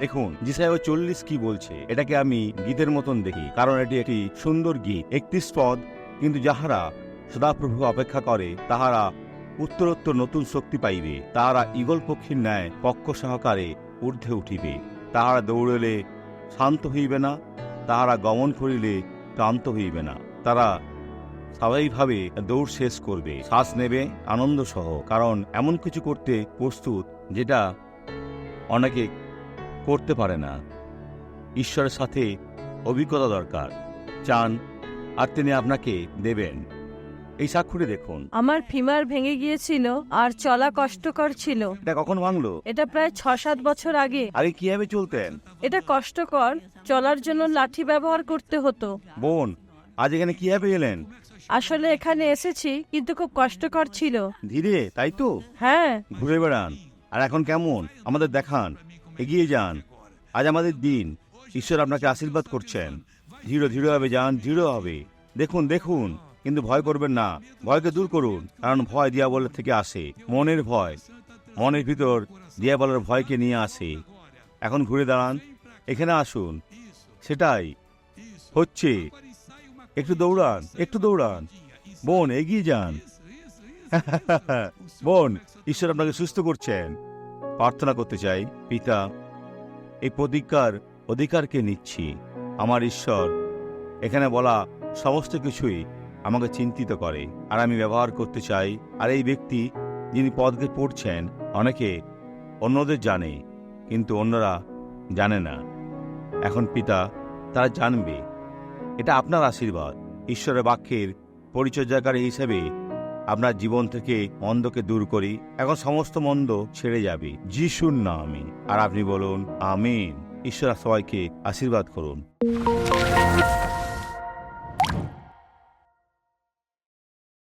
দেখুন যিশায়া 40 কি বলছে, এটাকে আমি গীতের মতন দেখি, কারণ এটি একটি সুন্দর গীত। 31 পদ, কিন্তু যাহারা সদাপ্রভু অপেক্ষা করে তাহারা উত্তরোত্তর নতুন শক্তি পাইবে, তাহারা ঈগল পক্ষীর ন্যায় পক্ষ সহকারে ঊর্ধ্বে উঠিবে, তাহারা দৌড়লে শান্ত হইবে না, তাহারা গমন করিলে ক্লান্ত হইবে না, তারা স্বাভাবিকভাবে দৌড় শেষ করবে, শ্বাস নেবে আনন্দ সহ, কারণ এমন কিছু করতে প্রস্তুত যেটা অনেকে করতে পারে না। ঈশ্বরের সাথে অভিজ্ঞতা দরকার, চান আর তিনি আপনাকে দেবেন। এই সাক্ষরটি দেখুন। আমার ফিমার ভেঙে গিয়েছিল আর চলা কষ্টকর ছিল। এটা কখন ভাঙলো? এটা প্রায় 6-7 বছর আগে। আগে কিভাবে চলতেন? এটা কষ্টকর, চলার জন্য লাঠি ব্যবহার করতে হতো। বোন, আজ এখানে কিভাবে এলেন? আসলে এখানে এসেছি, কিন্তু খুব কষ্টকর ছিল। ধীরে, তাই তো? হ্যাঁ। ঘুরে বেড়ান। আর এখন কেমন আমাদের দেখান, এগিয়ে যান। আজ আমাদের দিন, ঈশ্বর আপনাকে আশীর্বাদ করছেন। ধীরে ধীরে হবে যান, দৃঢ় হবে। দেখুন দেখুন, কিন্তু ভয় করবেন না, ভয়কে দূর করুন, কারণ ভয় দিয়াবলের থেকে আসে। মনের ভয়, মনের ভিতর দিয়াবলের ভয়কে নিয়ে আসে। এখন ঘুরে দাঁড়ান, এখানে আসুন, সেটাই হচ্ছে। একটু দৌড়ান, একটু দৌড়ান। বোন, এগিয়ে যান। বোন, ঈশ্বর আপনাকে সুস্থ করছেন। প্রার্থনা করতে চাই। পিতা, এই প্রতিজ্ঞার অধিকারকে নিচ্ছি। আমার ঈশ্বর, এখানে বলা সমস্ত কিছুই আমাকে চিন্তিত করে, আর আমি ব্যবহার করতে চাই। আর এই ব্যক্তি যিনি পদকে পড়ছেন, অনেকে অন্যদের জানে, কিন্তু অন্যরা জানে না। এখন পিতা, তারা জানবে। এটা আপনার আশীর্বাদ। ঈশ্বরের বাক্যের পরিচর্যাকারী হিসেবে আপনার জীবন থেকে মন্দকে দূর করি। এখন সমস্ত মন্দ ছেড়ে যাবে যিশুর নামে। আর আপনি বলুন আমিন। ঈশ্বর সবাইকে আশীর্বাদ করুন।